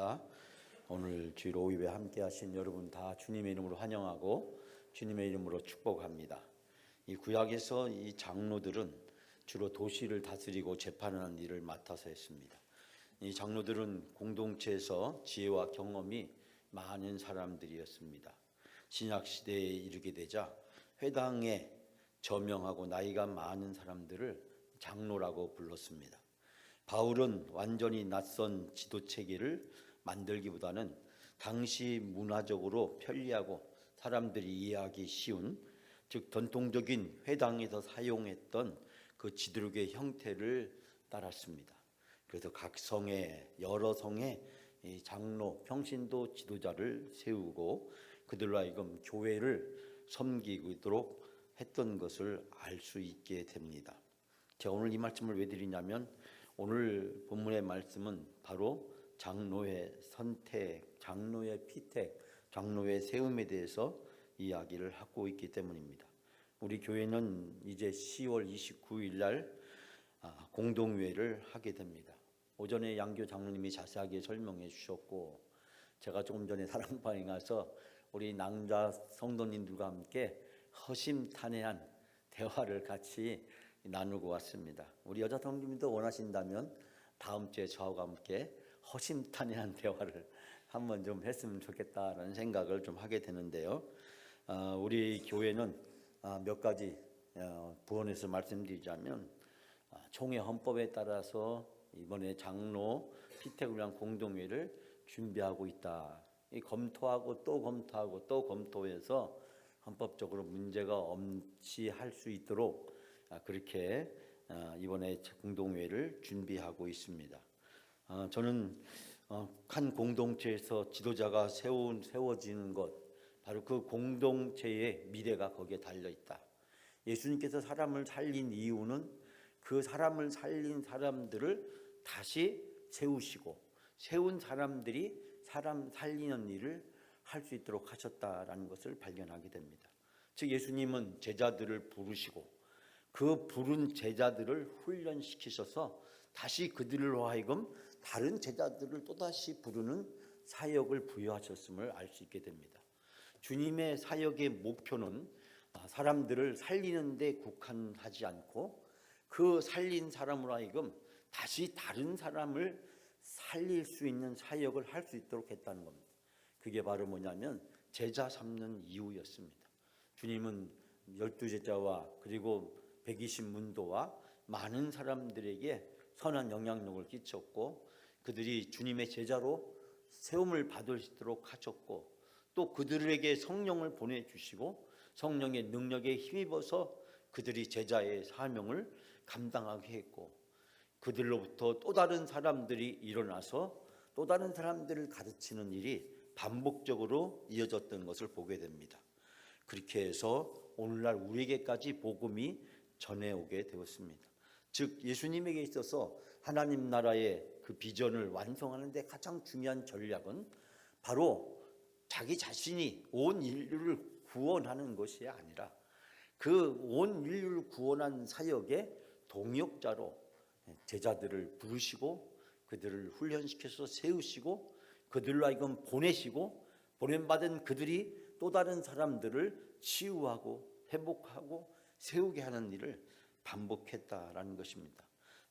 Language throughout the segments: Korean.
감사합니다. 오늘 주일 오후에 함께 하신 여러분 다 주님의 이름으로 환영하고 주님의 이름으로 축복합니다. 이 구약에서 이 장로들은 주로 도시를 다스리고 재판하는 일을 맡아서 했습니다. 이 장로들은 공동체에서 지혜와 경험이 많은 사람들이었습니다. 신약 시대에 이르게 되자 회당에 저명하고 나이가 많은 사람들을 장로라고 불렀습니다. 바울은 완전히 낯선 지도체계를 만들기보다는 당시 문화적으로 편리하고 사람들이 이해하기 쉬운, 즉 전통적인 회당에서 사용했던 그 지도력의 형태를 따랐습니다. 그래서 각 성에, 여러 성에 장로, 평신도 지도자를 세우고 그들로 하여금 교회를 섬기도록 했던 것을 알 수 있게 됩니다. 제가 오늘 이 말씀을 왜 드리냐면 오늘 본문의 말씀은 바로 장로의 선택, 장로의 피택, 장로의 세움에 대해서 이야기를 하고 있기 때문입니다. 우리 교회는 이제 10월 29일 날 공동회를 하게 됩니다. 오전에 양교 장로님이 자세하게 설명해 주셨고 제가 조금 전에 사랑방에 가서 우리 남자 성도님들과 함께 허심탄회한 대화를 같이 나누고 왔습니다. 우리 여자 성도님도 원하신다면 다음 주에 저하고 함께 허심탄회한 대화를 한번 좀 했으면 좋겠다라는 생각을 좀 하게 되는데요. 우리 교회는 몇 가지 부원에서 말씀드리자면 총회 헌법에 따라서 이번에 장로 피택을 위한 공동회를 준비하고 있다. 검토하고 또 검토하고 또 검토해서 헌법적으로 문제가 없이 할 수 있도록 그렇게 이번에 공동회를 준비하고 있습니다. 저는 한 공동체에서 지도자가 세워지는 것, 바로 그 공동체의 미래가 거기에 달려있다. 예수님께서 사람을 살린 이유는 그 사람을 살린 사람들을 다시 세우시고 세운 사람들이 사람 살리는 일을 할 수 있도록 하셨다라는 것을 발견하게 됩니다. 즉 예수님은 제자들을 부르시고 그 부른 제자들을 훈련시키셔서 다시 그들로 하여금 다른 제자들을 또다시 부르는 사역을 부여하셨음을 알 수 있게 됩니다. 주님의 사역의 목표는 사람들을 살리는 데 국한하지 않고 그 살린 사람으로 하여금 다시 다른 사람을 살릴 수 있는 사역을 할 수 있도록 했다는 겁니다. 그게 바로 뭐냐면 제자 삼는 이유였습니다. 주님은 12제자와 그리고 120문도와 많은 사람들에게 선한 영향력을 끼쳤고 그들이 주님의 제자로 세움을 받을 수 있도록 하셨고 또 그들에게 성령을 보내주시고 성령의 능력에 힘입어서 그들이 제자의 사명을 감당하게 했고 그들로부터 또 다른 사람들이 일어나서 또 다른 사람들을 가르치는 일이 반복적으로 이어졌던 것을 보게 됩니다. 그렇게 해서 오늘날 우리에게까지 복음이 전해오게 되었습니다. 즉 예수님에게 있어서 하나님 나라의 그 비전을 완성하는 데 가장 중요한 전략은 바로 자기 자신이 온 인류를 구원하는 것이 아니라 그 온 인류를 구원한 사역의 동역자로 제자들을 부르시고 그들을 훈련시켜서 세우시고 그들로 하여금 보내시고 보냄받은 그들이 또 다른 사람들을 치유하고 회복하고 세우게 하는 일을 반복했다라는 것입니다.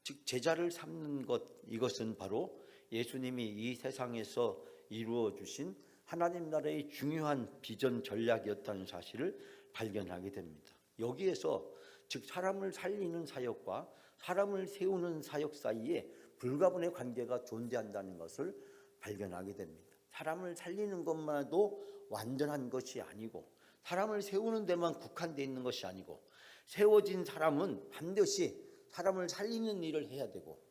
즉 제자를 삼는 것, 이것은 바로 예수님이 이 세상에서 이루어 주신 하나님 나라의 중요한 비전 전략이었다는 사실을 발견하게 됩니다. 여기에서 즉 사람을 살리는 사역과 사람을 세우는 사역 사이에 불가분의 관계가 존재한다는 것을 발견하게 됩니다. 사람을 살리는 것만도 완전한 것이 아니고 사람을 세우는 데만 국한되어 있는 것이 아니고 세워진 사람은 반드시 사람을 살리는 일을 해야 되고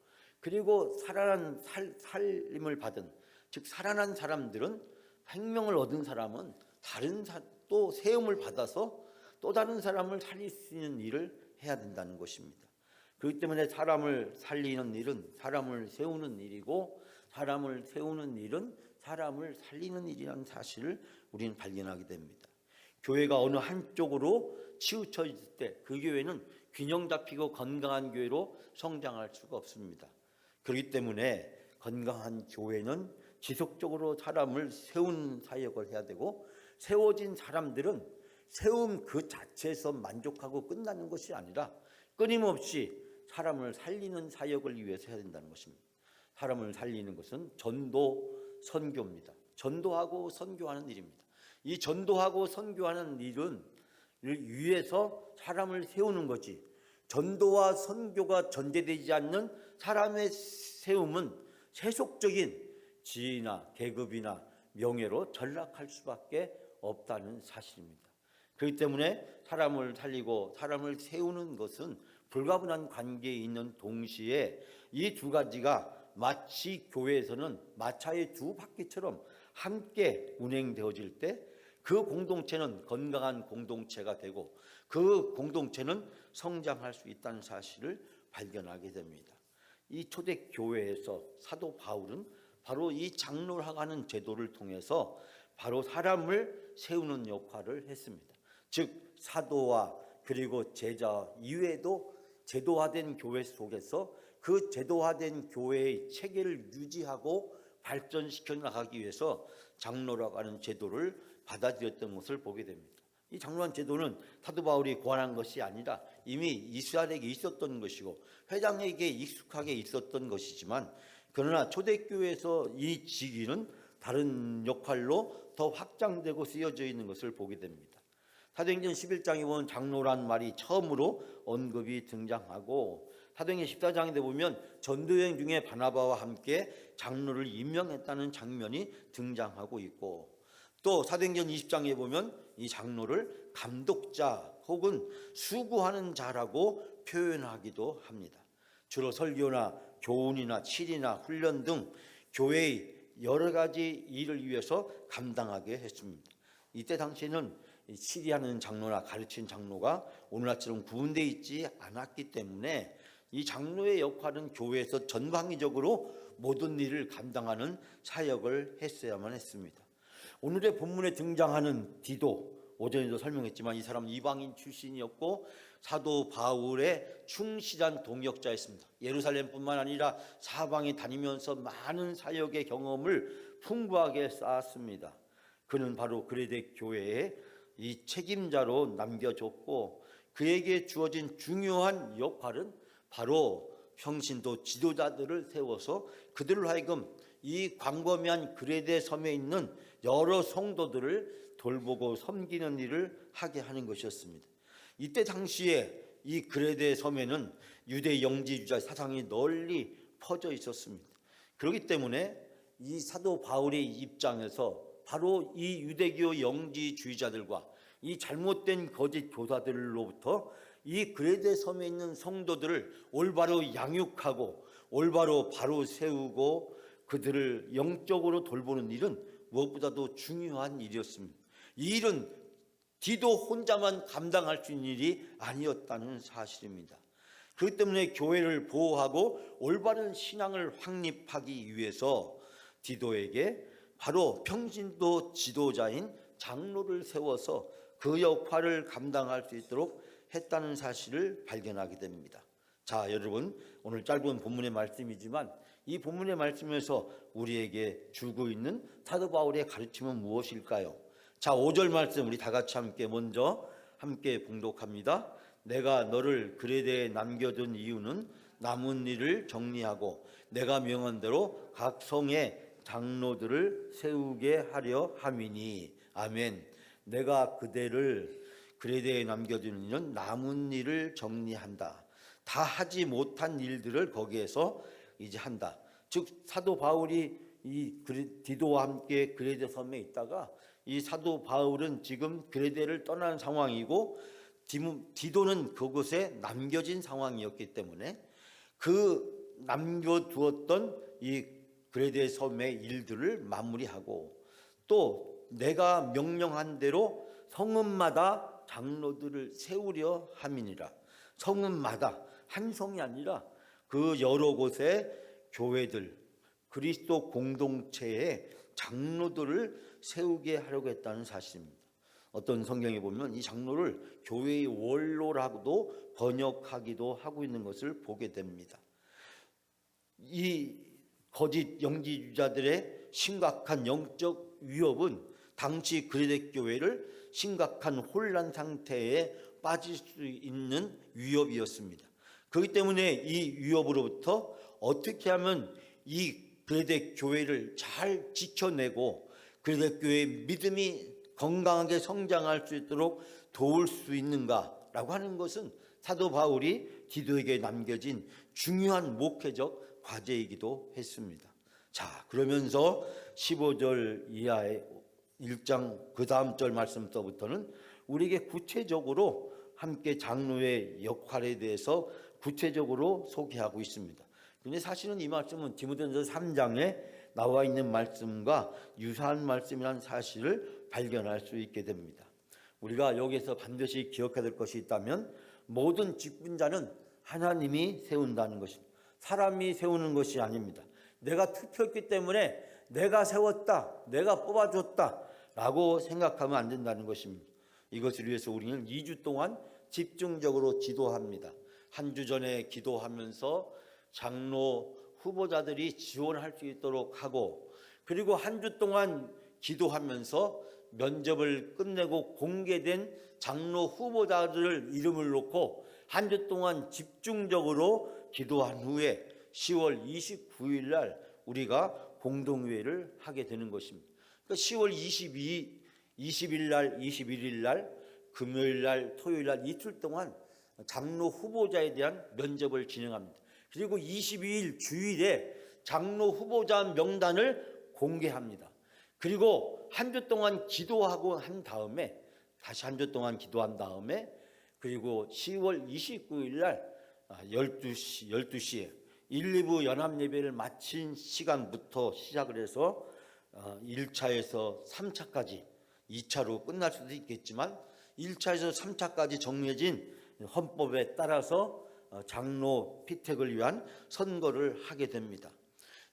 그리고 살아난 살림을 받은 즉 살아난 사람들은 생명을 얻은 사람은 또 세움을 받아서 또 다른 사람을 살릴 수 있는 일을 해야 된다는 것입니다. 그렇기 때문에 사람을 살리는 일은 사람을 세우는 일이고 사람을 세우는 일은 사람을 살리는 일이라는 사실을 우리는 발견하게 됩니다. 교회가 어느 한쪽으로 치우쳐 있을 때 그 교회는 균형 잡히고 건강한 교회로 성장할 수가 없습니다. 그렇기 때문에 건강한 교회는 지속적으로 사람을 세운 사역을 해야 되고, 세워진 사람들은 세움 그 자체에서 만족하고 끝나는 것이 아니라 끊임없이 사람을 살리는 사역을 위해서 해야 된다는 것입니다. 사람을 살리는 것은 전도, 선교입니다. 전도하고 선교하는 일입니다. 이 전도하고 선교하는 일은 위해서 사람을 세우는 거지, 전도와 선교가 전제되지 않는 사람의 세움은 세속적인 지위나 계급이나 명예로 전락할 수밖에 없다는 사실입니다. 그렇기 때문에 사람을 살리고 사람을 세우는 것은 불가분한 관계에 있는 동시에 이 두 가지가 마치 교회에서는 마차의 두 바퀴처럼 함께 운행되어질 때 그 공동체는 건강한 공동체가 되고 그 공동체는 성장할 수 있다는 사실을 발견하게 됩니다. 이 초대교회에서 사도 바울은 바로 이 장로라고 하는 제도를 통해서 바로 사람을 세우는 역할을 했습니다. 즉 사도와 그리고 제자 이외에도 제도화된 교회 속에서 그 제도화된 교회의 체계를 유지하고 발전시켜 나가기 위해서 장로라고 하는 제도를 받아들였던 것을 보게 됩니다. 이 장로한 제도는 사도 바울이 고안한 것이 아니라 이미 이스라엘에게 있었던 것이고 회장에게 익숙하게 있었던 것이지만, 그러나 초대교회에서 이 직위는 다른 역할로 더 확장되고 쓰여져 있는 것을 보게 됩니다. 사도행전 11장에 보면 장로란 말이 처음으로 언급이 등장하고, 사도행전 14장에 보면 전도여행 중에 바나바와 함께 장로를 임명했다는 장면이 등장하고 있고, 또 사도행전 20장에 보면 이 장로를 감독자 혹은 수고하는 자라고 표현하기도 합니다. 주로 설교나 교훈이나 칠이나 훈련 등 교회의 여러 가지 일을 위해서 감당하게 했습니다. 이때 당시에는 칠이하는 장로나 가르친 장로가 오늘날처럼 구분되어 있지 않았기 때문에 이 장로의 역할은 교회에서 전방위적으로 모든 일을 감당하는 사역을 했어야만 했습니다. 오늘의 본문에 등장하는 디도, 오전에도 설명했지만 이 사람은 이방인 출신이었고 사도 바울의 충실한 동역자였습니다. 예루살렘뿐만 아니라 사방에 다니면서 많은 사역의 경험을 풍부하게 쌓았습니다. 그는 바로 그레데 교회의 이 책임자로 남겨졌고, 그에게 주어진 중요한 역할은 바로 평신도 지도자들을 세워서 그들을 하여금 이 광범위한 그레데 섬에 있는 여러 성도들을 돌보고 섬기는 일을 하게 하는 것이었습니다. 이때 당시에 이 그레데 섬에는 유대 영지주의 사상이 널리 퍼져 있었습니다. 그렇기 때문에 이 사도 바울의 입장에서 바로 이 유대교 영지주의자들과 이 잘못된 거짓 교사들로부터 이 그레데 섬에 있는 성도들을 올바로 양육하고 올바로 바로 세우고 그들을 영적으로 돌보는 일은 무엇보다도 중요한 일이었습니다. 이 일은 디도 혼자만 감당할 수 있는 일이 아니었다는 사실입니다. 그렇기 때문에 교회를 보호하고 올바른 신앙을 확립하기 위해서 디도에게 바로 평신도 지도자인 장로를 세워서 그 역할을 감당할 수 있도록 했다는 사실을 발견하게 됩니다. 자, 여러분, 오늘 짧은 본문의 말씀이지만 이 본문의 말씀에서 우리에게 주고 있는 사도 바울의 가르침은 무엇일까요? 자, 5절 말씀 우리 다 같이 먼저 함께 봉독합니다. 내가 너를 그레데에 남겨둔 이유는 남은 일을 정리하고 내가 명한 대로 각 성의 장로들을 세우게 하려 함이니. 아멘. 내가 그대를 그레데에 남겨둔 이유는 남은 일을 정리한다. 다 하지 못한 일들을 거기에서 이제 한다. 즉 사도 바울이 이 디도와 함께 그레데 섬에 있다가 이 사도 바울은 지금 그레데를 떠나는 상황이고 디도는 그곳에 남겨진 상황이었기 때문에 그 남겨두었던 이 그레데 섬의 일들을 마무리하고, 또 내가 명령한 대로 성읍마다 장로들을 세우려 함이니라. 성읍마다, 한 성이 아니라 그 여러 곳의 교회들, 그리스도 공동체의 장로들을 세우게 하려고 했다는 사실입니다. 어떤 성경에 보면 이 장로를 교회의 원로라고도 번역하기도 하고 있는 것을 보게 됩니다. 이 거짓 영지주자들의 심각한 영적 위협은 당시 그레데교회를 심각한 혼란 상태에 빠질 수 있는 위협이었습니다. 그렇기 때문에 이 위협으로부터 어떻게 하면 이 그레데교회를 잘 지켜내고 그레데교회의 믿음이 건강하게 성장할 수 있도록 도울 수 있는가라고 하는 것은 사도 바울이 디도에게 남겨진 중요한 목회적 과제이기도 했습니다. 자, 그러면서 15절 이하의 1장 그 다음 절 말씀부터는 우리에게 구체적으로 함께 장로의 역할에 대해서 구체적으로 소개하고 있습니다. 근데 사실은 이 말씀은 디모데전서 3장에 나와 있는 말씀과 유사한 말씀이라는 사실을 발견할 수 있게 됩니다. 우리가 여기서 반드시 기억해야 될 것이 있다면 모든 직분자는 하나님이 세운다는 것입니다. 사람이 세우는 것이 아닙니다. 내가 투표했기 때문에 내가 세웠다, 내가 뽑아줬다 라고 생각하면 안 된다는 것입니다. 이것을 위해서 우리는 2주 동안 집중적으로 기도합니다. 한 주 전에 기도하면서 장로 후보자들이 지원할 수 있도록 하고, 그리고 한 주 동안 기도하면서 면접을 끝내고 공개된 장로 후보자들을 이름을 놓고 한 주 동안 집중적으로 기도한 후에 10월 29일 날 우리가 공동회의를 하게 되는 것입니다. 그러니까 10월 20일 날, 21일 날, 금요일 날, 토요일 날 이틀 동안 장로 후보자에 대한 면접을 진행합니다. 그리고 22일 주일에 장로 후보자 명단을 공개합니다. 그리고 한 주 동안 기도하고 한 다음에 다시 한 주 동안 기도한 다음에 그리고 10월 29일 날 12시에 1, 2부 연합 예배를 마친 시간부터 시작을 해서 1차에서 3차까지 2차로 끝날 수도 있겠지만 1차에서 3차까지 정해진 헌법에 따라서 장로 피택을 위한 선거를 하게 됩니다.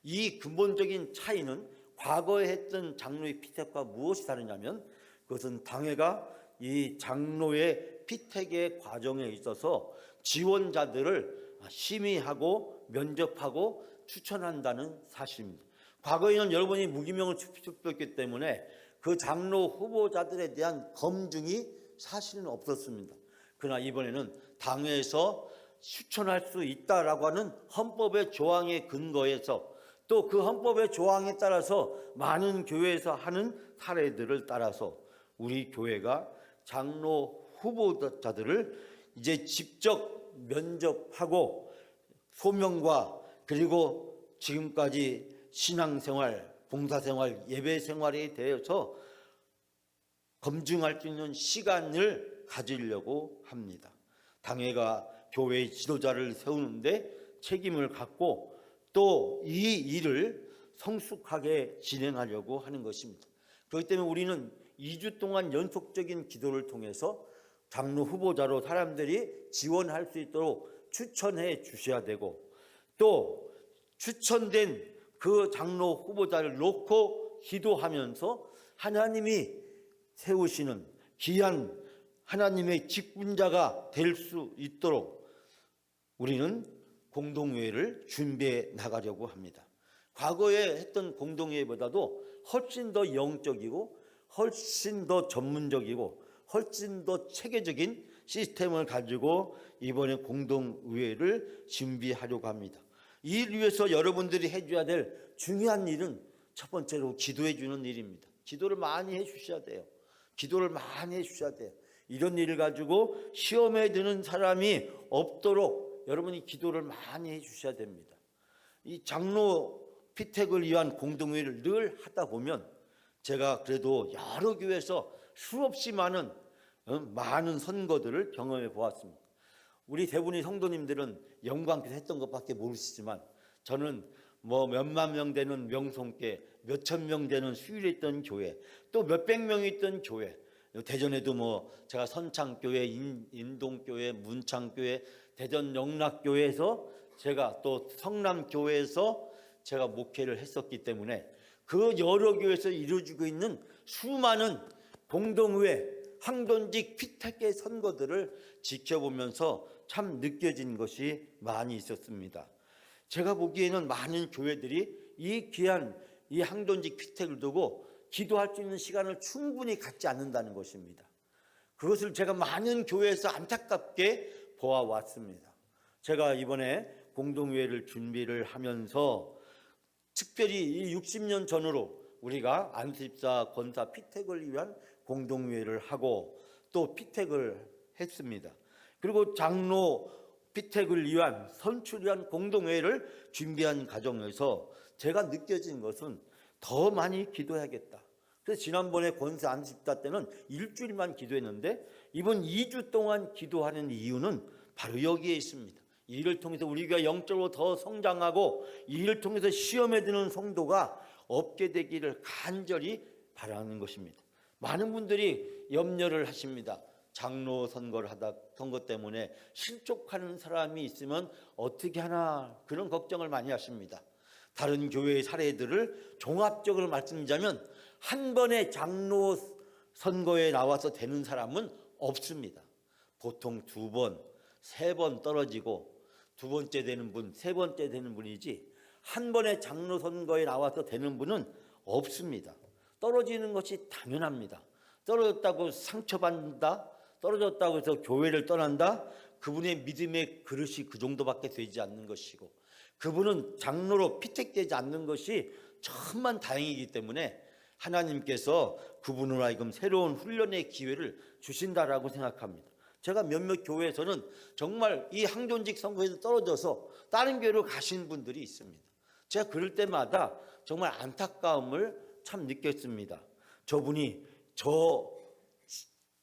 이 근본적인 차이는 과거에 했던 장로의 피택과 무엇이 다르냐면 그것은 당회가 이 장로의 피택의 과정에 있어서 지원자들을 심의하고 면접하고 추천한다는 사실입니다. 과거에는 여러분이 무기명을 투표했기 때문에 그 장로 후보자들에 대한 검증이 사실은 없었습니다. 그러나 이번에는 당회에서 추천할 수 있다라고 하는 헌법의 조항에 근거해서 또 그 헌법의 조항에 따라서 많은 교회에서 하는 사례들을 따라서 우리 교회가 장로 후보자들을 이제 직접 면접하고 소명과 그리고 지금까지 신앙생활, 봉사생활, 예배생활에 대해서 검증할 수 있는 시간을 가지려고 합니다. 당회가 교회의 지도자를 세우는데 책임을 갖고 또 이 일을 성숙하게 진행하려고 하는 것입니다. 그렇기 때문에 우리는 2주 동안 연속적인 기도를 통해서 장로 후보자로 사람들이 지원할 수 있도록 추천해 주셔야 되고 또 추천된 그 장로 후보자를 놓고 기도하면서 하나님이 세우시는 귀한 하나님의 직분자가 될 수 있도록 우리는 공동회의를 준비해 나가려고 합니다. 과거에 했던 공동회의보다도 훨씬 더 영적이고 훨씬 더 전문적이고 훨씬 더 체계적인 시스템을 가지고 이번에 공동의회를 준비하려고 합니다. 이 일 위해서 여러분들이 해줘야 될 중요한 일은 첫 번째로 기도해 주는 일입니다. 기도를 많이 해 주셔야 돼요. 기도를 많이 해 주셔야 돼요. 이런 일을 가지고 시험에 드는 사람이 없도록 여러분이 기도를 많이 해 주셔야 됩니다. 이 장로 피택을 위한 공동회의를 늘 하다 보면 제가 그래도 여러 교회에서 수없이 많은 선거들을 경험해 보았습니다. 우리 대부분의 성도님들은 영광께서 했던 것밖에 모르시지만 저는 뭐 몇만 명 되는 명성교회, 몇천 명 되는 수일에 있던 교회, 또 몇백 명이 있던 교회, 대전에도 뭐 제가 선창교회, 인동교회, 문창교회, 대전 영락교회에서 제가 또 성남교회에서 제가 목회를 했었기 때문에 그 여러 교회에서 이루어지고 있는 수많은 공동의회, 황돈직 피택의 선거들을 지켜보면서 참 느껴진 것이 많이 있었습니다. 제가 보기에는 많은 교회들이 이 귀한 이 항존직 피택을 두고 기도할 수 있는 시간을 충분히 갖지 않는다는 것입니다. 그것을 제가 많은 교회에서 안타깝게 보아왔습니다. 제가 이번에 공동회의를 준비를 하면서 특별히 이 60년 전으로 우리가 안수집사 권사 피택을 위한 공동회의를 하고 또 피택을 했습니다. 그리고 장로 피택을 위한 선출을 위한 공동회의를 준비한 과정에서 제가 느껴진 것은 더 많이 기도해야겠다. 그래서 지난번에 권사 안수집사 때는 일주일만 기도했는데 이번 2주 동안 기도하는 이유는 바로 여기에 있습니다. 이 일을 통해서 우리가 영적으로 더 성장하고 이 일을 통해서 시험에 드는 성도가 없게 되기를 간절히 바라는 것입니다. 많은 분들이 염려를 하십니다. 장로 선거 때문에 실족하는 사람이 있으면 어떻게 하나 그런 걱정을 많이 하십니다. 다른 교회의 사례들을 종합적으로 말씀드리자면 한 번에 장로 선거에 나와서 되는 사람은 없습니다. 보통 2번, 3번 떨어지고 두 번째 되는 분, 세 번째 되는 분이지 한 번에 장로 선거에 나와서 되는 분은 없습니다. 떨어지는 것이 당연합니다. 떨어졌다고 상처받는다, 떨어졌다고 해서 교회를 떠난다, 그분의 믿음의 그릇이 그 정도밖에 되지 않는 것이고 그분은 장로로 피택되지 않는 것이 천만 다행이기 때문에 하나님께서 그분으로 하여금 새로운 훈련의 기회를 주신다라고 생각합니다. 제가 몇몇 교회에서는 정말 이 항존직 선거에서 떨어져서 다른 교회로 가신 분들이 있습니다. 제가 그럴 때마다 정말 안타까움을 참 느꼈습니다. 저분이 저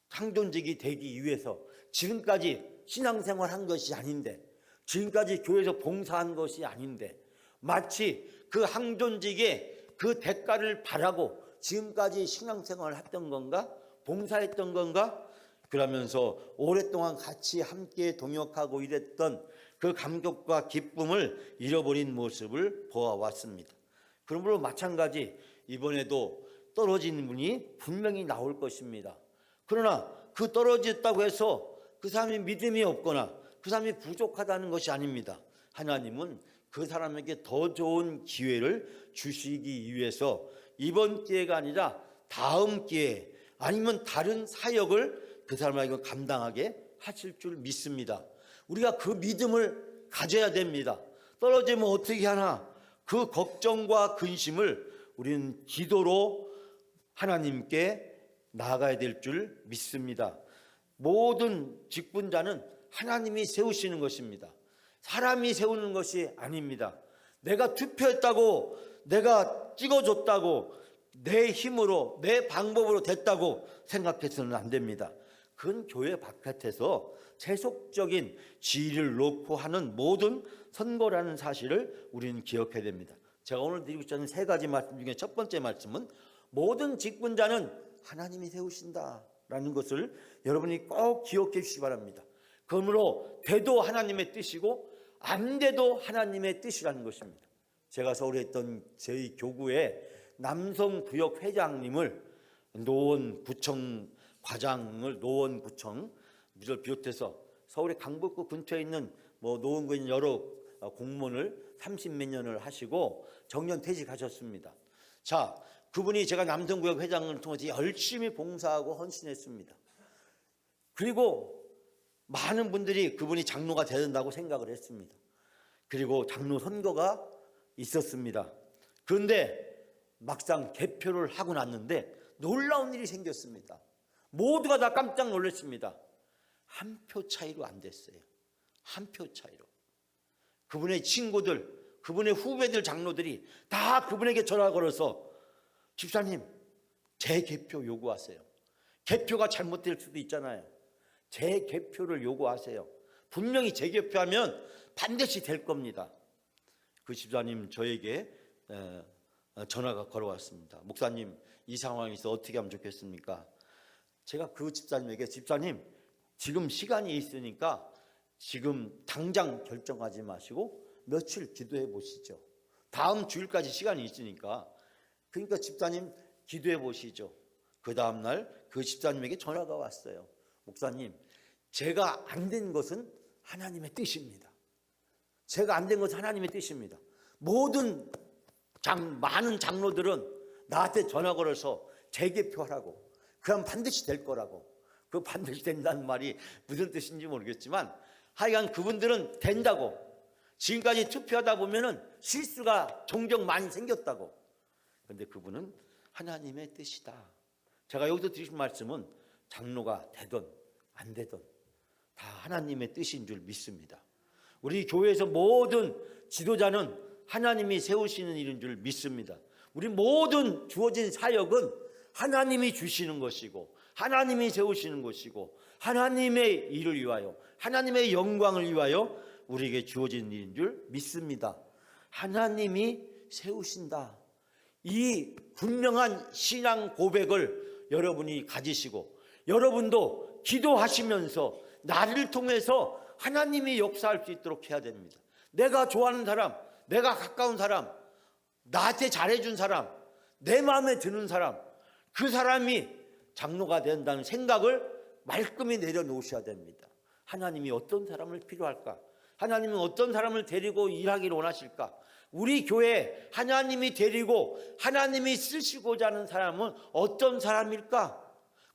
항존직이 되기 위해서 지금까지 신앙생활 한 것이 아닌데, 지금까지 교회에서 봉사한 것이 아닌데 마치 그 항존직의 그 대가를 바라고 지금까지 신앙생활을 했던 건가? 봉사했던 건가? 그러면서 오랫동안 같이 함께 동역하고 일했던 그 감격과 기쁨을 잃어버린 모습을 보아왔습니다. 그러므로 마찬가지 이번에도 떨어진 분이 분명히 나올 것입니다. 그러나 그 떨어졌다고 해서 그 사람이 믿음이 없거나 그 사람이 부족하다는 것이 아닙니다. 하나님은 그 사람에게 더 좋은 기회를 주시기 위해서 이번 기회가 아니라 다음 기회 아니면 다른 사역을 그 사람에게 감당하게 하실 줄 믿습니다. 우리가 그 믿음을 가져야 됩니다. 떨어지면 어떻게 하나 그 걱정과 근심을 우리는 기도로 하나님께 나아가야 될 줄 믿습니다. 모든 직분자는 하나님이 세우시는 것입니다. 사람이 세우는 것이 아닙니다. 내가 투표했다고, 내가 찍어줬다고, 내 힘으로, 내 방법으로 됐다고 생각해서는 안 됩니다. 그건 교회 바깥에서 세속적인 지위를 놓고 하는 모든 선거라는 사실을 우리는 기억해야 됩니다. 제가 오늘 드리고 싶은 3가지 말씀 중에 첫 번째 말씀은 모든 직분자는 하나님이 세우신다라는 것을 여러분이 꼭 기억해 주시기 바랍니다. 그러므로 돼도 하나님의 뜻이고 안 돼도 하나님의 뜻이라는 것입니다. 제가 서울에 있던 저희 교구의 남성부역 회장님을 노원구청 과장을 노원구청을 비롯해서 서울의 강북구 근처에 있는 노원구에 있는 여러 공무원을 30몇 년을 하시고 정년 퇴직하셨습니다. 자, 그분이 제가 남성구역 회장을 통해서 열심히 봉사하고 헌신했습니다. 그리고 많은 분들이 그분이 장로가 되야 된다고 생각을 했습니다. 그리고 장로 선거가 있었습니다. 그런데 막상 개표를 하고 났는데 놀라운 일이 생겼습니다. 모두가 다 깜짝 놀랐습니다. 한 표 차이로 안 됐어요. 한 표 차이로. 그분의 친구들, 그분의 후배들 장로들이 다 그분에게 전화 걸어서 집사님, 재개표 요구하세요. 개표가 잘못될 수도 있잖아요. 재개표를 요구하세요. 분명히 재개표하면 반드시 될 겁니다. 그 집사님 저에게 전화가 걸어왔습니다. 목사님, 이 상황에서 어떻게 하면 좋겠습니까? 제가 그 집사님에게 집사님, 지금 시간이 있으니까 지금 당장 결정하지 마시고 며칠 기도해 보시죠. 다음 주일까지 시간이 있으니까. 그러니까 집사님 기도해 보시죠. 그 다음날 그 집사님에게 전화가 왔어요. 목사님, 제가 안 된 것은 하나님의 뜻입니다. 제가 안 된 것은 하나님의 뜻입니다. 모든 많은 장로들은 나한테 전화 걸어서 재개표하라고, 그럼 반드시 될 거라고. 그 반드시 된다는 말이 무슨 뜻인지 모르겠지만 하여간 그분들은 된다고, 지금까지 투표하다 보면은 실수가 종종 많이 생겼다고. 그런데 그분은 하나님의 뜻이다. 제가 여기서 드리신 말씀은 장로가 되든 안 되든 다 하나님의 뜻인 줄 믿습니다. 우리 교회에서 모든 지도자는 하나님이 세우시는 일인 줄 믿습니다. 우리 모든 주어진 사역은 하나님이 주시는 것이고 하나님이 세우시는 것이고 하나님의 일을 위하여, 하나님의 영광을 위하여 우리에게 주어진 일인 줄 믿습니다. 하나님이 세우신다. 이 분명한 신앙 고백을 여러분이 가지시고 여러분도 기도하시면서 나를 통해서 하나님이 역사할 수 있도록 해야 됩니다. 내가 좋아하는 사람, 내가 가까운 사람, 나한테 잘해준 사람, 내 마음에 드는 사람, 그 사람이 장로가 된다는 생각을 말끔히 내려놓으셔야 됩니다. 하나님이 어떤 사람을 필요할까? 하나님은 어떤 사람을 데리고 일하기를 원하실까? 우리 교회에 하나님이 데리고 하나님이 쓰시고자 하는 사람은 어떤 사람일까?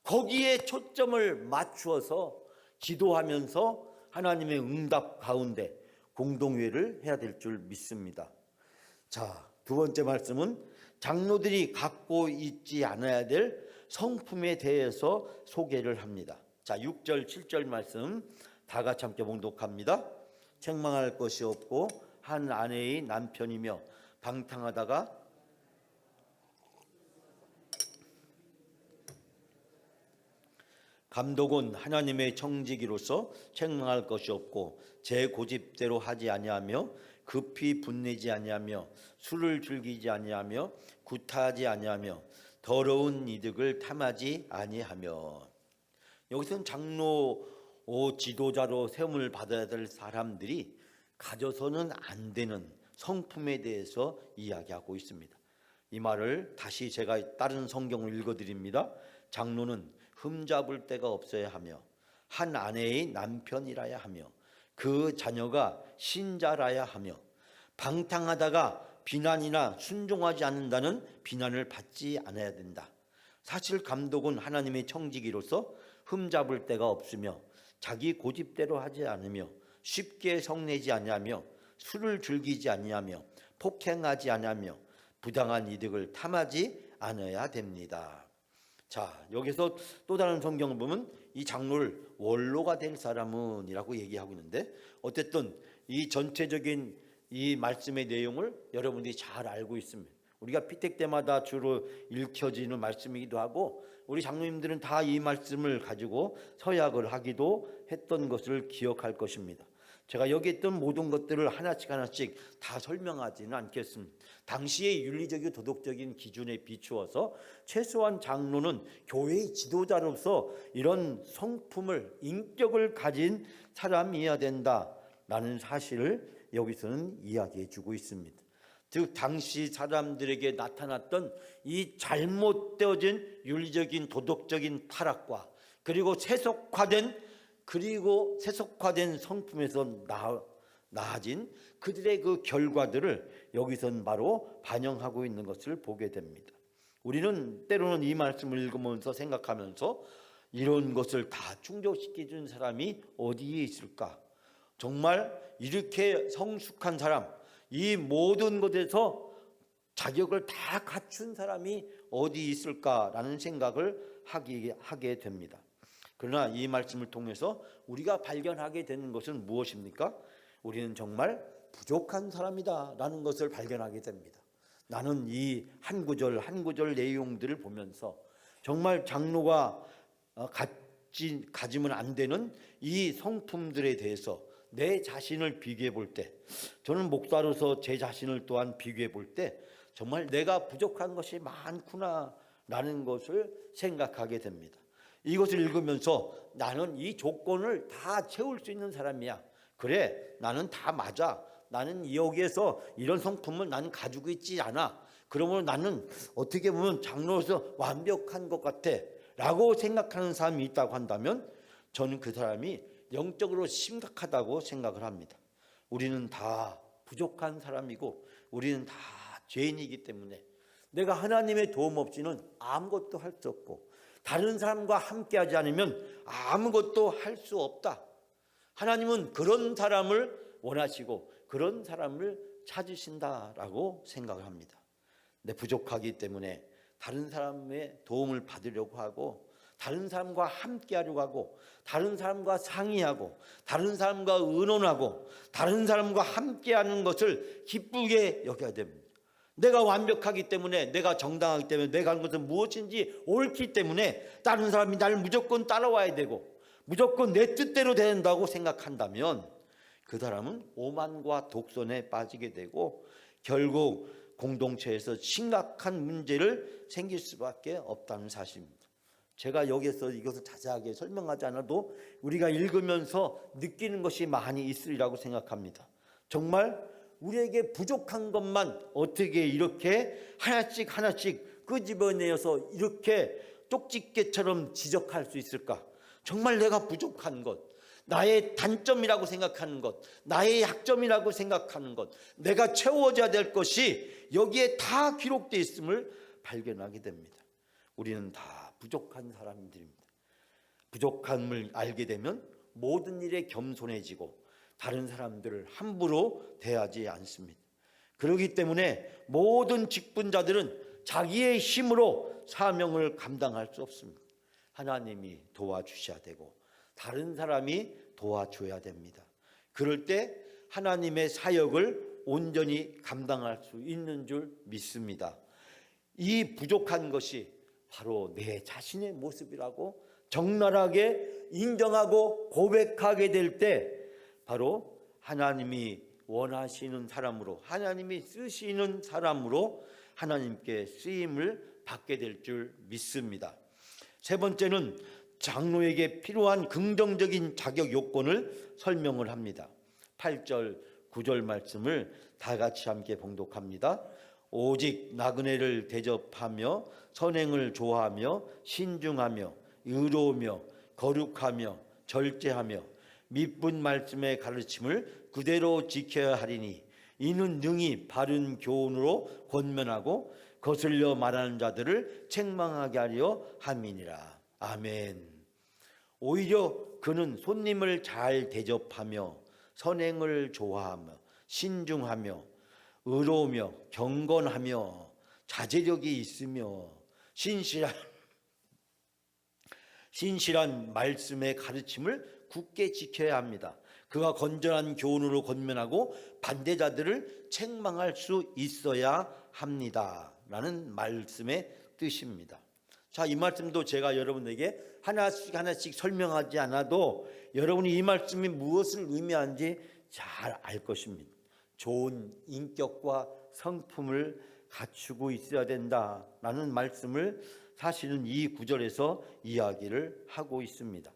거기에 초점을 맞추어서 기도하면서 하나님의 응답 가운데 공동회를 해야 될 줄 믿습니다. 자, 두 번째 말씀은 장로들이 갖고 있지 않아야 될 성품에 대해서 소개를 합니다. 자, 6절 7절 말씀 다 같이 함께 봉독합니다. 책망할 것이 없고 한 아내의 남편이며 방탕하다가 감독은 하나님의 청지기로서 책망할 것이 없고 제 고집대로 하지 아니하며 급히 분내지 아니하며 술을 즐기지 아니하며 구타하지 아니하며 더러운 이득을 탐하지 아니하며. 여기서는 장로 지도자로 세움을 받아야 될 사람들이 가져서는 안 되는 성품에 대해서 이야기하고 있습니다. 이 말을 다시 제가 다른 성경을 읽어드립니다. 장로는 흠잡을 데가 없어야 하며 한 아내의 남편이라야 하며 그 자녀가 신자라야 하며 방탕하다가 비난이나 순종하지 않는다는 비난을 받지 않아야 된다. 사실 감독은 하나님의 청지기로서 흠잡을 데가 없으며 자기 고집대로 하지 않으며 쉽게 성내지 아니하며 술을 즐기지 아니하며 폭행하지 아니하며 부당한 이득을 탐하지 않아야 됩니다. 자, 여기서 또 다른 성경을 보면 이 장로를 원로가 될 사람은 이라고 얘기하고 있는데, 어쨌든 이 전체적인 이 말씀의 내용을 여러분들이 잘 알고 있습니다. 우리가 피택 때마다 주로 읽혀지는 말씀이기도 하고 우리 장로님들은 다 이 말씀을 가지고 서약을 하기도 했던 것을 기억할 것입니다. 제가 여기 있던 모든 것들을 하나씩 다 설명하지는 않겠습니다. 당시의 윤리적이고 도덕적인 기준에 비추어서 최소한 장로는 교회의 지도자로서 이런 성품을, 인격을 가진 사람이어야 된다라는 사실을 여기서는 이야기해 주고 있습니다. 즉 당시 사람들에게 나타났던 이 잘못되어진 윤리적인 도덕적인 타락과 그리고 세속화된 성품에서 나아진 그들의 그 결과들을 여기선 바로 반영하고 있는 것을 보게 됩니다. 우리는 때로는 이 말씀을 읽으면서 생각하면서 이런 것을 다 충족시켜준 사람이 어디에 있을까? 정말 이렇게 성숙한 사람, 이 모든 것에서 자격을 다 갖춘 사람이 어디 있을까라는 생각을 하게 됩니다. 그러나 이 말씀을 통해서 우리가 발견하게 되는 것은 무엇입니까? 우리는 정말 부족한 사람이다 라는 것을 발견하게 됩니다. 나는 이 한 구절 한 구절 내용들을 보면서 정말 장로가 가지면 안 되는 이 성품들에 대해서 내 자신을 비교해 볼 때, 저는 목사로서 제 자신을 또한 비교해 볼 때 정말 내가 부족한 것이 많구나 라는 것을 생각하게 됩니다. 이것을 읽으면서 나는 이 조건을 다 채울 수 있는 사람이야. 그래, 나는 다 맞아. 나는 여기에서 이런 성품을 나는 가지고 있지 않아. 그러므로 나는 어떻게 보면 장로로서 완벽한 것 같아 라고 생각하는 사람이 있다고 한다면 저는 그 사람이 영적으로 심각하다고 생각을 합니다. 우리는 다 부족한 사람이고 우리는 다 죄인이기 때문에 내가 하나님의 도움 없이는 아무것도 할 수 없고 다른 사람과 함께하지 않으면 아무것도 할 수 없다. 하나님은 그런 사람을 원하시고 그런 사람을 찾으신다라고 생각을 합니다. 내 부족하기 때문에 다른 사람의 도움을 받으려고 하고 다른 사람과 함께하려고 하고 다른 사람과 상의하고 다른 사람과 의논하고 다른 사람과 함께하는 것을 기쁘게 여겨야 됩니다. 내가 완벽하기 때문에 내가 정당하기 때문에 내가 하는 것은 무엇인지 옳기 때문에 다른 사람이 나를 무조건 따라와야 되고 무조건 내 뜻대로 된다고 생각한다면 그 사람은 오만과 독선에 빠지게 되고 결국 공동체에서 심각한 문제를 생길 수밖에 없다는 사실입니다. 제가 여기서 이것을 자세하게 설명하지 않아도 우리가 읽으면서 느끼는 것이 많이 있으리라고 생각합니다. 정말 우리에게 부족한 것만 어떻게 이렇게 하나씩 하나씩 끄집어내어서 이렇게 쪽집게처럼 지적할 수 있을까? 정말 내가 부족한 것, 나의 단점이라고 생각하는 것, 나의 약점이라고 생각하는 것, 내가 채워져야 될 것이 여기에 다 기록되어 있음을 발견하게 됩니다. 우리는 다 부족한 사람들입니다. 부족함을 알게 되면 모든 일에 겸손해지고 다른 사람들을 함부로 대하지 않습니다. 그렇기 때문에 모든 직분자들은 자기의 힘으로 사명을 감당할 수 없습니다. 하나님이 도와주셔야 되고 다른 사람이 도와줘야 됩니다. 그럴 때 하나님의 사역을 온전히 감당할 수 있는 줄 믿습니다. 이 부족한 것이 바로 내 자신의 모습이라고 적나라하게 인정하고 고백하게 될 때 바로 하나님이 원하시는 사람으로 하나님이 쓰시는 사람으로 하나님께 쓰임을 받게 될 줄 믿습니다. 세 번째는 장로에게 필요한 긍정적인 자격 요건을 설명을 합니다. 8절 9절 말씀을 다 같이 함께 봉독합니다. 오직 나그네를 대접하며 선행을 좋아하며 신중하며 의로우며 거룩하며 절제하며 미쁜 말씀의 가르침을 그대로 지켜야 하리니 이는 능히 바른 교훈으로 권면하고 거슬려 말하는 자들을 책망하게 하려 함이니라. 아멘. 오히려 그는 손님을 잘 대접하며 선행을 좋아하며 신중하며 의로우며 경건하며 자제력이 있으며 신실한 말씀의 가르침을 굳게 지켜야 합니다. 그가 건전한 교훈으로 권면하고 반대자들을 책망할 수 있어야 합니다. 라는 말씀의 뜻입니다. 자, 이 말씀도 제가 여러분에게 하나씩 설명하지 않아도 여러분이 이 말씀이 무엇을 의미하는지 잘 알 것입니다. 좋은 인격과 성품을 갖추고 있어야 된다라는 말씀을 사실은 이 구절에서 이야기를 하고 있습니다.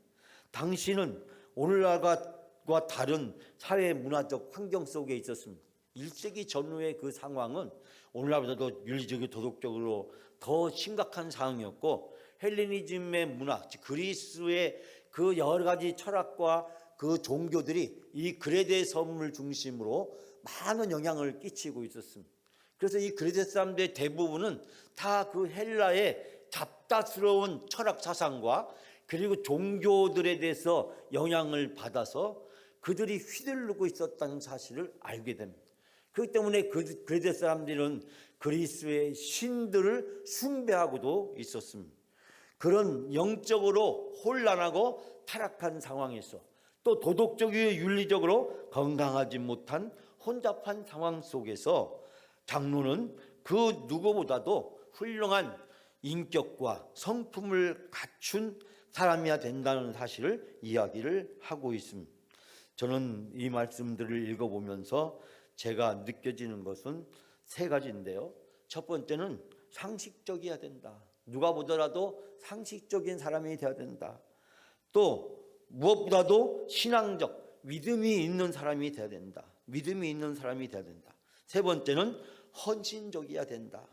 당신은 오늘날과 다른 사회 문화적 환경 속에 있었습니다. 1세기 전후의 그 상황은 오늘날보다도 윤리적이고 도덕적으로 더 심각한 상황이었고 헬레니즘의 문화, 그리스의 그 여러 가지 철학과 그 종교들이 이 그레데 섬을 중심으로 많은 영향을 끼치고 있었습니다. 그래서 이 그레데 사람들의 대부분은 다 그 헬라의 잡다스러운 철학 사상과 그리고 종교들에 대해서 영향을 받아서 그들이 휘둘르고 있었다는 사실을 알게 됩니다. 그렇기 때문에 그레데 사람들은 그리스의 신들을 숭배하고도 있었습니다. 그런 영적으로 혼란하고 타락한 상황에서 또 도덕적이고 윤리적으로 건강하지 못한 혼잡한 상황 속에서 장로는 그 누구보다도 훌륭한 인격과 성품을 갖춘 사람이어야 된다는 사실을 이야기를 하고 있습니다. 저는 이 말씀들을 읽어보면서 제가 느껴지는 것은 세 가지인데요. 첫 번째는 상식적이어야 된다. 누가 보더라도 상식적인 사람이 되어야 된다. 또 무엇보다도 신앙적, 믿음이 있는 사람이 되어야 된다. 믿음이 있는 사람이 되어야 된다. 세 번째는 헌신적이어야 된다.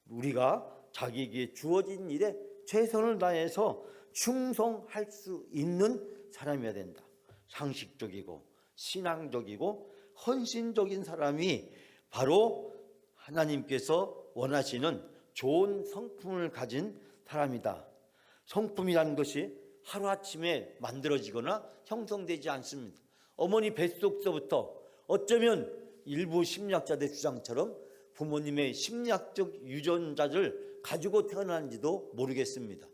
우리가 자기에게 주어진 일에 최선을 다해서 충성할 수 있는 사람이어야 된다. 상식적이고 신앙적이고 헌신적인 사람이 바로 하나님께서 원하시는 좋은 성품을 가진 사람이다. 성품이라는 것이 하루아침에 만들어지거나 형성되지 않습니다. 어머니 뱃속서부터 어쩌면 일부 심리학자들 주장처럼 부모님의 심리학적 유전자를 가지고 태어난지도 모르겠습니다.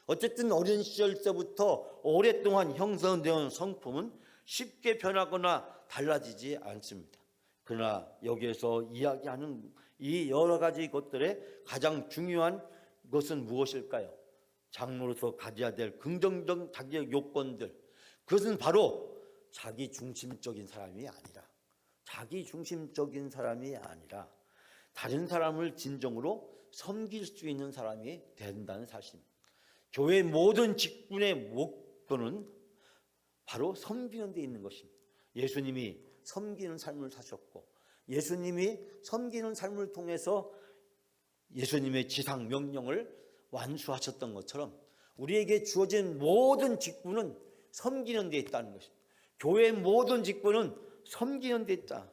어쨌든 어린 시절서부터 오랫동안 형성되어 성품은 쉽게 변하거나 달라지지 않습니다. 그러나 여기에서 이야기하는 이 여러 가지 것들의 가장 중요한 것은 무엇일까요? 장로로서 가져야 될 긍정적 자기의 요건들, 그것은 바로 자기 중심적인 사람이 아니라 다른 사람을 진정으로 섬길 수 있는 사람이 된다는 사실입니다. 교회 모든 직분의 목표는 바로 섬기는 데 있는 것입니다. 예수님이 섬기는 삶을 사셨고, 예수님이 섬기는 삶을 통해서 예수님의 지상 명령을 완수하셨던 것처럼 우리에게 주어진 모든 직분은 섬기는 데 있다는 것입니다. 교회의 모든 직분은 섬기는 데 있다.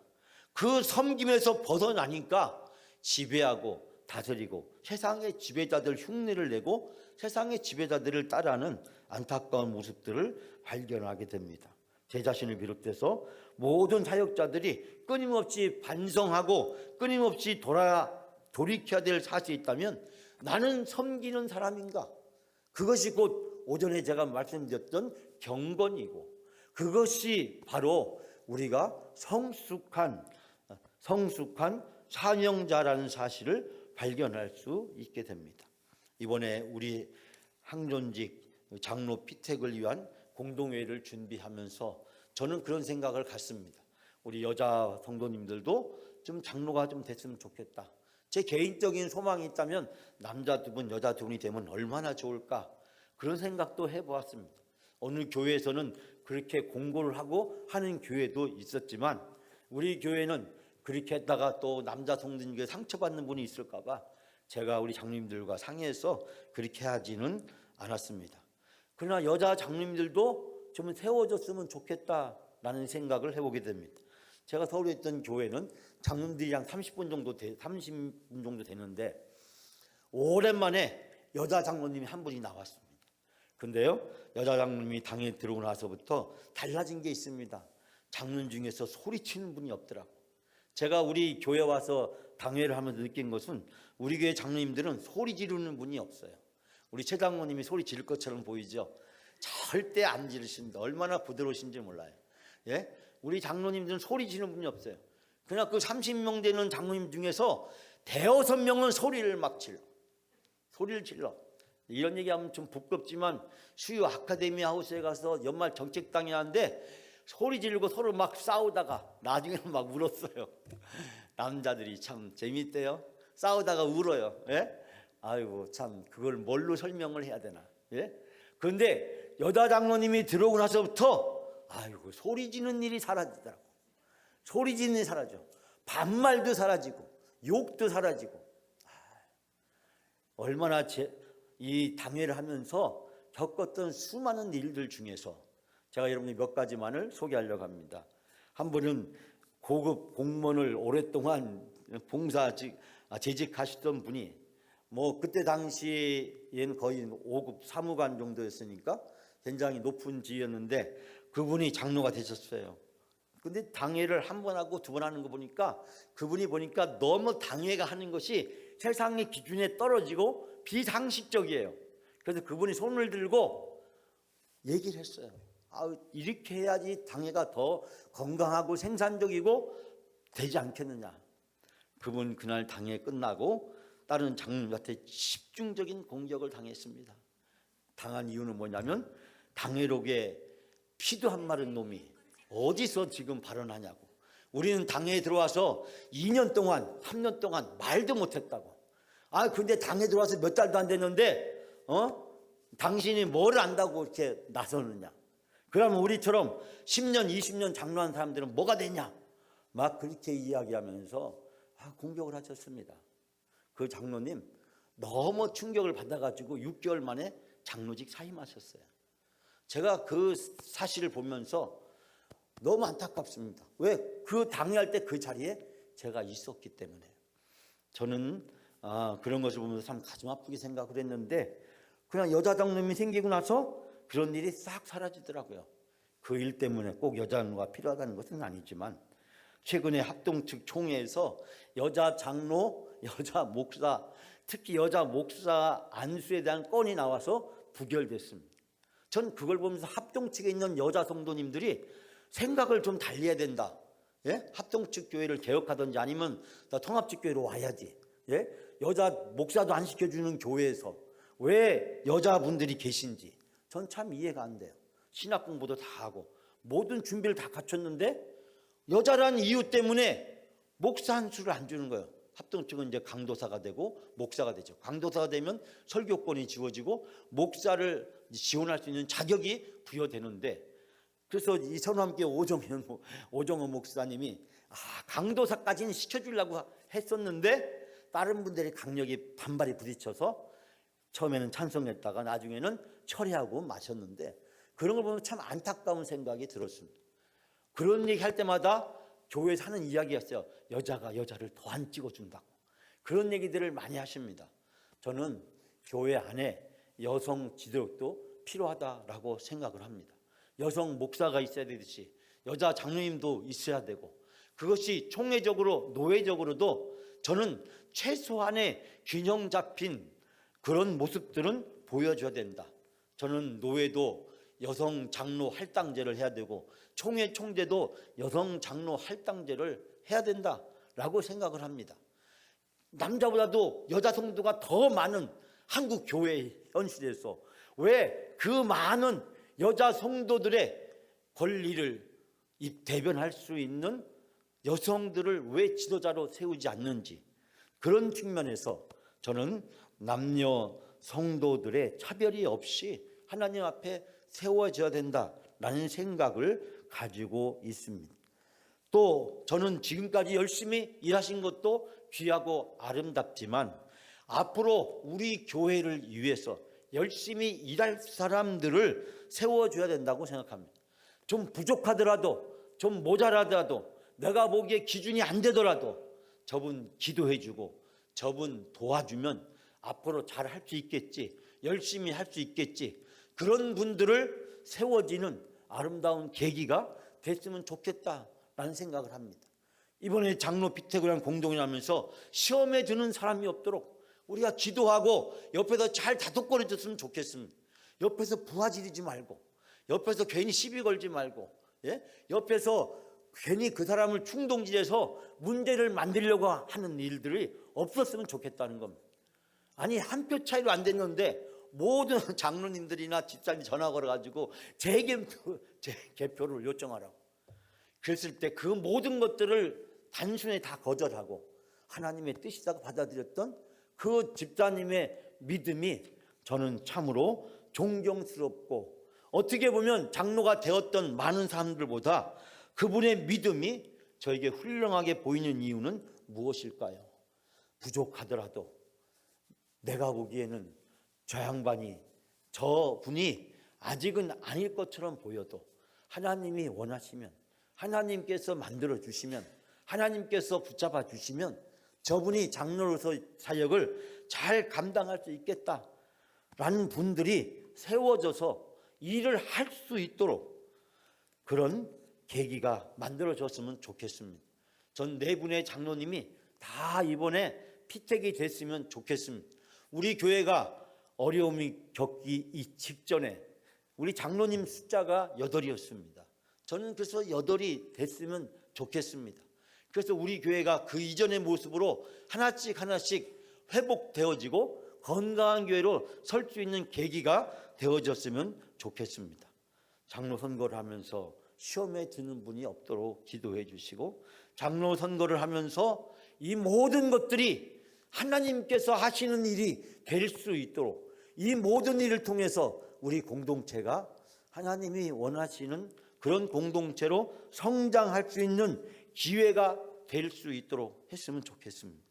그 섬김에서 벗어나니까 지배하고 다스리고 세상의 지배자들 흉내를 내고 세상의 지배자들을 따라하는 안타까운 모습들을 발견하게 됩니다. 제 자신을 비롯해서 모든 사역자들이 끊임없이 반성하고 끊임없이 돌이켜야 될 사실이 있다면 나는 섬기는 사람인가? 그것이 곧 오전에 제가 말씀드렸던 경건이고, 그것이 바로 우리가 성숙한 사명자라는 사실을 발견할 수 있게 됩니다. 이번에 우리 항존직 장로 피택을 위한 공동회의를 준비하면서 저는 그런 생각을 갖습니다. 우리 여자 성도님들도 좀 장로가 좀 됐으면 좋겠다. 제 개인적인 소망이 있다면 남자 두 분, 여자 두 분이 되면 얼마나 좋을까, 그런 생각도 해보았습니다. 어느 교회에서는 그렇게 공고를 하고 하는 교회도 있었지만 우리 교회는 그렇게 했다가 또 남자 성도님께 상처받는 분이 있을까 봐 제가 우리 장로님들과 상의해서 그렇게 하지는 않았습니다. 그러나 여자 장로님들도 좀 세워졌으면 좋겠다라는 생각을 해보게 됩니다. 제가 서울에 있던 교회는 장로님들이랑 30분 정도 되는데 오랜만에 여자 장로님이 한 분이 나왔습니다. 근데요, 여자 장로님이 당에 들어오고 나서부터 달라진 게 있습니다. 장로님 중에서 소리치는 분이 없더라고. 제가 우리 교회 와서 당회를 하면서 느낀 것은 우리 교회 장로님들은 소리 지르는 분이 없어요. 우리 최 장로님이 소리 지를 것처럼 보이죠? 절대 안 지르신다. 얼마나 부드러우신지 몰라요. 예? 우리 장로님들은 소리 지르는 분이 없어요. 그러나 그 30명 되는 장로님 중에서 대여섯 명은 소리를 막 질러. 소리를 질러. 이런 얘기하면 좀 부끄럽지만 수요 아카데미 하우스에 가서 연말 정책당이 하는데 소리 지르고 서로 막 싸우다가 나중에는 막 울었어요. 남자들이 참 재밌대요. 싸우다가 울어요. 예? 아이고 참 그걸 뭘로 설명을 해야 되나. 예? 그런데 여자 장로님이 들어오고 나서부터 아이고 소리 지르는 일이 사라지더라고. 소리 지르는 일이 사라져. 반말도 사라지고 욕도 사라지고. 얼마나 이 당회를 하면서 겪었던 수많은 일들 중에서 제가 여러분이 몇 가지만을 소개하려고 합니다. 한 분은 고급 공무원을 오랫동안 재직하시던 분이 그때 당시에는 거의 5급 사무관 정도였으니까 굉장히 높은 지위였는데 그분이 장로가 되셨어요. 근데 당회를 한 번 하고 두 번 하는 거 보니까 그분이 너무 당회가 하는 것이 세상의 기준에 떨어지고 비상식적이에요. 그래서 그분이 손을 들고 얘기를 했어요. 이렇게 해야지 당회가 더 건강하고 생산적이고 되지 않겠느냐. 그분 그날 당회 끝나고 다른 장로님한테 집중적인 공격을 당했습니다. 당한 이유는 뭐냐면 당회록에 피도 안 마른 놈이 어디서 지금 발언하냐고. 우리는 당회에 들어와서 2년 동안 3년 동안 말도 못했다고. 근데 당에 들어와서 몇 달도 안 됐는데 당신이 뭘 안다고 이렇게 나서느냐. 그러면 우리처럼 10년 20년 장로한 사람들은 뭐가 되냐. 막 그렇게 이야기하면서 공격을 하셨습니다. 그 장로님 너무 충격을 받아가지고 6개월 만에 장로직 사임하셨어요. 제가 그 사실을 보면서 너무 안타깝습니다. 왜? 그 당회할 때 그 자리에 제가 있었기 때문에. 저는 그런 것을 보면서 참 가슴 아프게 생각을 했는데 그냥 여자 장로님이 생기고 나서 그런 일이 싹 사라지더라고요. 그 일 때문에 꼭 여자 장로가 필요하다는 것은 아니지만 최근에 합동 측 총회에서 여자 장로, 여자 목사, 특히 여자 목사 안수에 대한 건이 나와서 부결됐습니다. 전 그걸 보면서 합동 측에 있는 여자 성도님들이 생각을 좀 달리 해야 된다. 예? 합동 측 교회를 개혁하든지 아니면 통합 측 교회로 와야지. 예? 여자 목사도 안 시켜주는 교회에서 왜 여자분들이 계신지 전 참 이해가 안 돼요. 신학 공부도 다 하고 모든 준비를 다 갖췄는데 여자란 이유 때문에 목사 한 수를 안 주는 거예요. 합동 측은 이제 강도사가 되고 목사가 되죠. 강도사가 되면 설교권이 지워지고 목사를 지원할 수 있는 자격이 부여되는데, 그래서 이 선함교회 오정호 목사님이 강도사까지는 시켜주려고 했었는데 다른 분들이 강력히 반발이 부딪혀서 처음에는 찬성했다가 나중에는 철회하고 마셨는데, 그런 걸 보면 참 안타까운 생각이 들었습니다. 그런 얘기 할 때마다 교회에서 하는 이야기였어요. 여자가 여자를 더 안 찍어준다고. 그런 얘기들을 많이 하십니다. 저는 교회 안에 여성 지도력도 필요하다라고 생각을 합니다. 여성 목사가 있어야 되듯이 여자 장로님도 있어야 되고, 그것이 총회적으로 노회적으로도 저는 최소한의 균형 잡힌 그런 모습들은 보여줘야 된다. 저는 노회도 여성 장로 할당제를 해야 되고 총회 총재도 여성 장로 할당제를 해야 된다라고 생각을 합니다. 남자보다도 여자 성도가 더 많은 한국 교회의 현실에서 왜 그 많은 여자 성도들의 권리를 대변할 수 있는 여성들을 왜 지도자로 세우지 않는지, 그런 측면에서 저는 남녀 성도들의 차별이 없이 하나님 앞에 세워져야 된다라는 생각을 가지고 있습니다. 또 저는 지금까지 열심히 일하신 것도 귀하고 아름답지만 앞으로 우리 교회를 위해서 열심히 일할 사람들을 세워줘야 된다고 생각합니다. 좀 부족하더라도, 좀 모자라더라도, 내가 보기에 기준이 안 되더라도 저분 기도해주고 저분 도와주면 앞으로 잘 할 수 있겠지, 열심히 할 수 있겠지, 그런 분들을 세워지는 아름다운 계기가 됐으면 좋겠다라는 생각을 합니다. 이번에 장로 피테고랑 공동을 하면서 시험에 드는 사람이 없도록 우리가 기도하고 옆에서 잘 다독거려 줬으면 좋겠습니다. 옆에서 부하지르지 말고, 옆에서 괜히 시비 걸지 말고, 예? 옆에서 괜히 그 사람을 충동질해서 문제를 만들려고 하는 일들이 없었으면 좋겠다는 겁니다. 아니, 한 표 차이로 안 됐는데 모든 장로님들이나 집사님 전화 걸어가지고 제 개표를 요청하라고 그랬을 때 그 모든 것들을 단순히 다 거절하고 하나님의 뜻이라고 받아들였던 그 집사님의 믿음이 저는 참으로 존경스럽고, 어떻게 보면 장로가 되었던 많은 사람들보다 그분의 믿음이 저에게 훌륭하게 보이는 이유는 무엇일까요? 부족하더라도 내가 보기에는 저 양반이, 저분이 아직은 아닐 것처럼 보여도 하나님이 원하시면, 하나님께서 만들어 주시면, 하나님께서 붙잡아 주시면 저분이 장로로서 사역을 잘 감당할 수 있겠다라는 분들이 세워져서 일을 할 수 있도록 그런 계기가 만들어졌으면 좋겠습니다. 전 네 분의 장로님이 다 이번에 피택이 됐으면 좋겠습니다. 우리 교회가 어려움이 겪기 직전에 우리 장로님 숫자가 8이었습니다. 저는 그래서 8이 됐으면 좋겠습니다. 그래서 우리 교회가 그 이전의 모습으로 하나씩 하나씩 회복되어지고 건강한 교회로 설 수 있는 계기가 되어졌으면 좋겠습니다. 장로 선거를 하면서 시험에 드는 분이 없도록 기도해 주시고, 장로 선거를 하면서 이 모든 것들이 하나님께서 하시는 일이 될 수 있도록, 이 모든 일을 통해서 우리 공동체가 하나님이 원하시는 그런 공동체로 성장할 수 있는 기회가 될 수 있도록 했으면 좋겠습니다.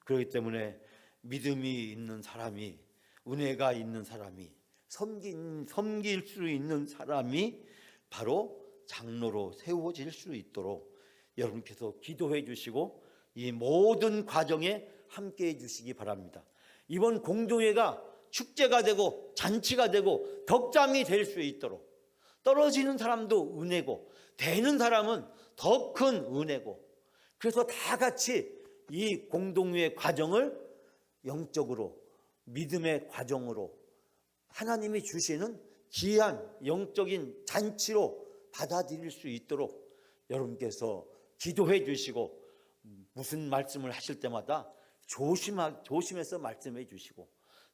그렇기 때문에 믿음이 있는 사람이, 은혜가 있는 사람이, 섬길 수 있는 사람이 바로 장로로 세워질 수 있도록 여러분께서 기도해 주시고 이 모든 과정에 함께 해주시기 바랍니다. 이번 공동회가 축제가 되고 잔치가 되고 덕담이 될 수 있도록, 떨어지는 사람도 은혜고 되는 사람은 더 큰 은혜고, 그래서 다 같이 이 공동회의 과정을 영적으로, 믿음의 과정으로 하나님이 주시는 귀한 영적인 잔치로 받아들일 수 있도록 여러분께서 기도해 주시고, 무슨 말씀을 하실 때마다 조심해서 말씀해 주시고,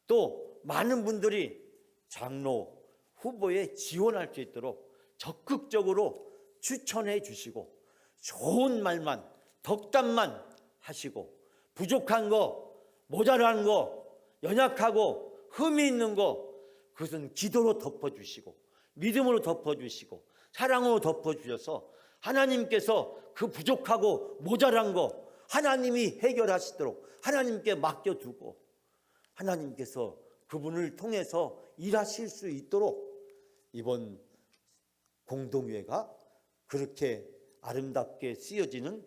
또 많은 분들이 장로 후보에 지원할 수 있도록 적극적으로 추천해 주시고, 좋은 말만, 덕담만 하시고, 부족한 거, 모자란 거, 연약하고 흠이 있는 거, 그것은 기도로 덮어주시고 믿음으로 덮어주시고 사랑으로 덮어주셔서 하나님께서 그 부족하고 모자란 거 하나님이 해결하시도록 하나님께 맡겨두고, 하나님께서 그분을 통해서 일하실 수 있도록 이번 공동회가 그렇게 아름답게 쓰여지는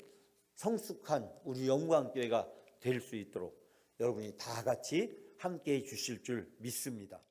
성숙한 우리 영광교회가 될 수 있도록 여러분이 다 같이 함께해 주실 줄 믿습니다.